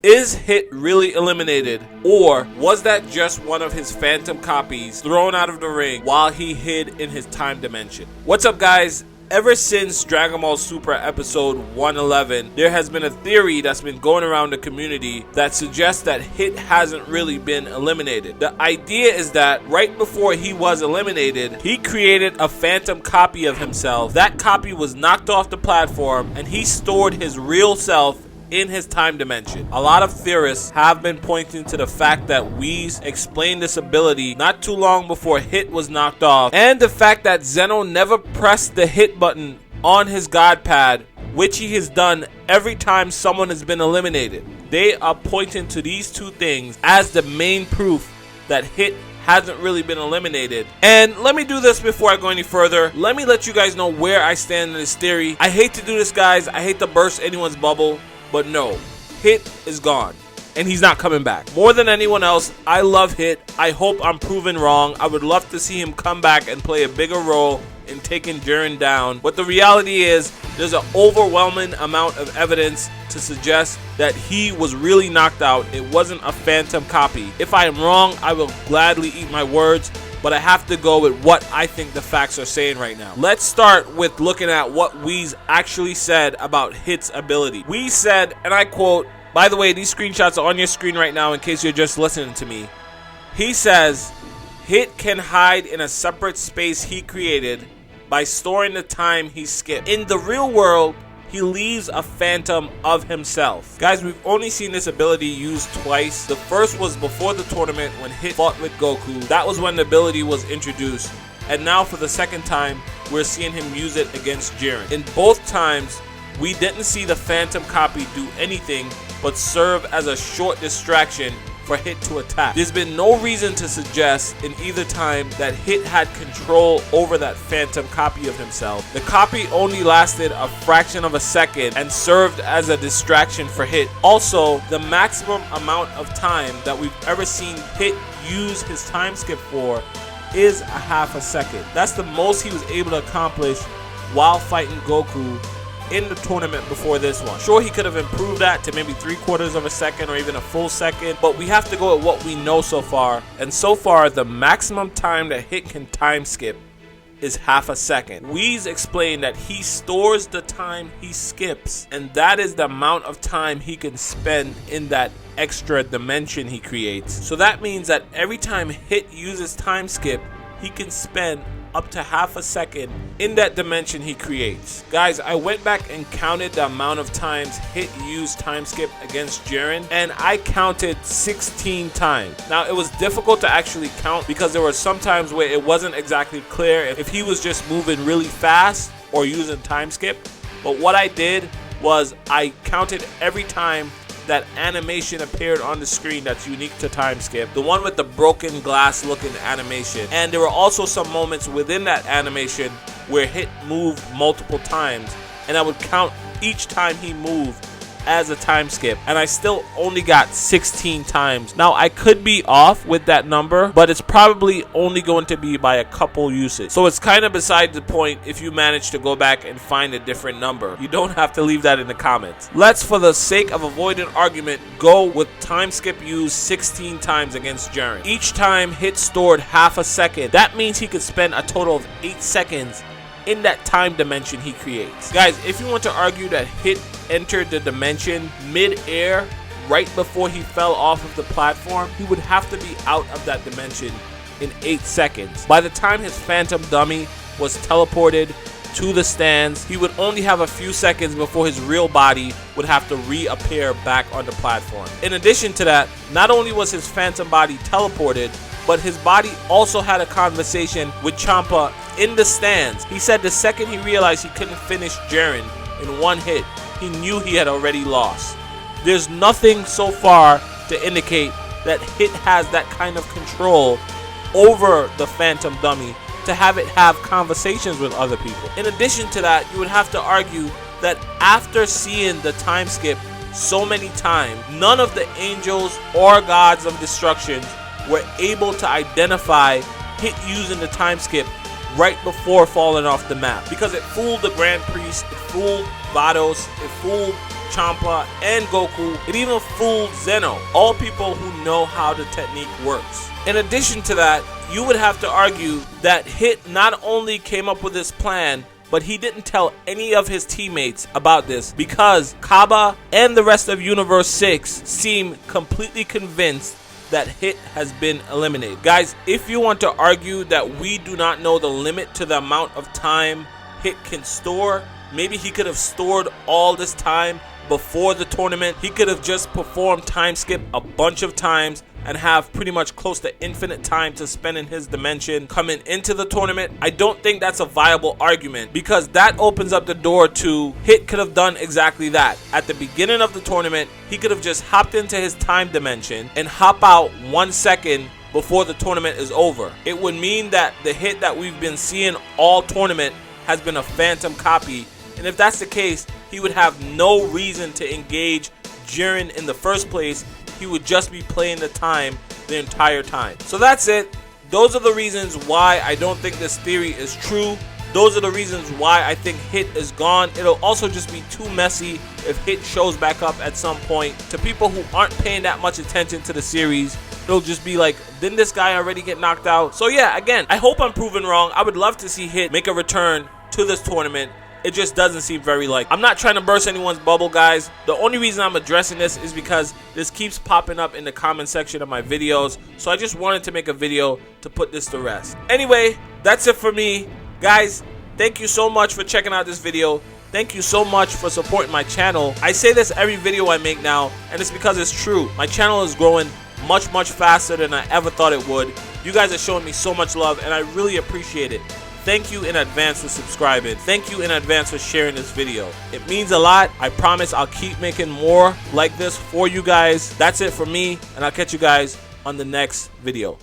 Is Hit really eliminated, or was that just one of his phantom copies thrown out of the ring while he hid in his time dimension? What's up, guys? Ever since Dragonball Super episode 111, there has been a theory that's been going around the community that suggests that Hit hasn't really been eliminated. The idea is that right before he was eliminated, he created a phantom copy of himself. That copy was knocked off the platform, and he stored his real self in his time dimension. A lot of theorists have been pointing to the fact that Whis explained this ability not too long before Hit was knocked off, and the fact that Zeno never pressed the hit button on his God Pad, which he has done every time someone has been eliminated. They are pointing to these two things as the main proof that Hit hasn't really been eliminated. And let me do this before I go any further. Let me let you guys know where I stand in this theory. I hate to do this, guys. I hate to burst anyone's bubble. But no, Hit is gone, and he's not coming back. More than anyone else, I love Hit. I hope I'm proven wrong. I would love to see him come back and play a bigger role in taking Jiren down. But the reality is, there's an overwhelming amount of evidence to suggest that he was really knocked out. It wasn't a phantom copy. If I am wrong, I will gladly eat my words, but I have to go with what I think the facts are saying right now. Let's start with looking at what Whis actually said about Hit's ability. Whis said, and I quote, by the way, these screenshots are on your screen right now in case you're just listening to me. He says, Hit can hide in a separate space he created by storing the time he skipped. In the real world, he leaves a phantom of himself. Guys, we've only seen this ability used twice. The first was before the tournament when Hit fought with Goku. That was when the ability was introduced. And now for the second time, we're seeing him use it against Jiren. In both times, we didn't see the phantom copy do anything but serve as a short distraction for Hit to attack. There's been no reason to suggest in either time that Hit had control over that phantom copy of himself. The copy only lasted a fraction of a second and served as a distraction for Hit. Also, the maximum amount of time that we've ever seen Hit use his time skip for is a half a second. That's the most he was able to accomplish while fighting Goku in the tournament before this one. Sure, he could have improved that to maybe 3/4 of a second or even a full second, but we have to go with what we know so far. And so far, the maximum time that Hit can time skip is half a second. Whis explained that he stores the time he skips, and that is the amount of time he can spend in that extra dimension he creates. So that means that every time Hit uses time skip, he can spend up to half a second in that dimension he creates. Guys, I went back and counted the amount of times Hit used time skip against Jiren, and I counted 16 times. Now, it was difficult to actually count because there were some times where it wasn't exactly clear if he was just moving really fast or using time skip. But what I did was I counted every time that animation appeared on the screen that's unique to time skip, the one with the broken glass looking animation. And there were also some moments within that animation where Hit moved multiple times, and I would count each time he moved as a time skip, and I still only got 16 times. Now, I could be off with that number, but it's probably only going to be by a couple usage. So it's kind of beside the point if you manage to go back and find a different number. You don't have to leave that in the comments. Let's, for the sake of avoiding argument, go with time skip used 16 times against Jiren. Each time Hit stored half a second. That means he could spend a total of 8 seconds in that time dimension he creates. Guys, if you want to argue that Hit entered the dimension mid-air right before he fell off of the platform, he would have to be out of that dimension in 8 seconds. By the time his phantom dummy was teleported to the stands, he would only have a few seconds before his real body would have to reappear back on the platform. In addition to that, not only was his phantom body teleported, but his body also had a conversation with Champa in the stands. He said the second he realized he couldn't finish Jiren in one hit, he knew he had already lost. There's nothing so far to indicate that Hit has that kind of control over the phantom dummy to have it have conversations with other people. In addition to that, you would have to argue that after seeing the time skip so many times, none of the angels or gods of destruction were able to identify Hit using the time skip right before falling off the map, because it fooled the Grand Priest, it fooled Vados, it fooled Champa and Goku. It even fooled Zeno, all people who know how the technique works. In addition to that, you would have to argue that Hit not only came up with this plan, but he didn't tell any of his teammates about this because Kaba and the rest of Universe 6 seem completely convinced that Hit has been eliminated. Guys, if you want to argue that we do not know the limit to the amount of time Hit can store, maybe he could have stored all this time before the tournament. He could have just performed time skip a bunch of times and have pretty much close to infinite time to spend in his dimension coming into the tournament. I don't think that's a viable argument because that opens up the door to Hit could have done exactly that. At the beginning of the tournament, he could have just hopped into his time dimension and hop out 1 second before the tournament is over. It would mean that the Hit that we've been seeing all tournament has been a phantom copy, and if that's the case, he would have no reason to engage Jiren in the first place. He would just be playing the time the entire time. So that's it. Those are the reasons why I don't think this theory is true. Those are the reasons why I think Hit is gone. It'll also just be too messy if Hit shows back up at some point. To people who aren't paying that much attention to the series, it'll just be like, didn't this guy already get knocked out? So yeah, again, I hope I'm proven wrong. I would love to see Hit make a return to this tournament. It just doesn't seem very likely. I'm not trying to burst anyone's bubble, guys. The only reason I'm addressing this is because this keeps popping up in the comment section of my videos. So I just wanted to make a video to put this to rest. Anyway, that's it for me. Guys, thank you so much for checking out this video. Thank you so much for supporting my channel. I say this every video I make now, and it's because it's true. My channel is growing much faster than I ever thought it would. You guys are showing me so much love, and I really appreciate it. Thank you in advance for subscribing. Thank you in advance for sharing this video. It means a lot. I promise I'll keep making more like this for you guys. That's it for me, and I'll catch you guys on the next video.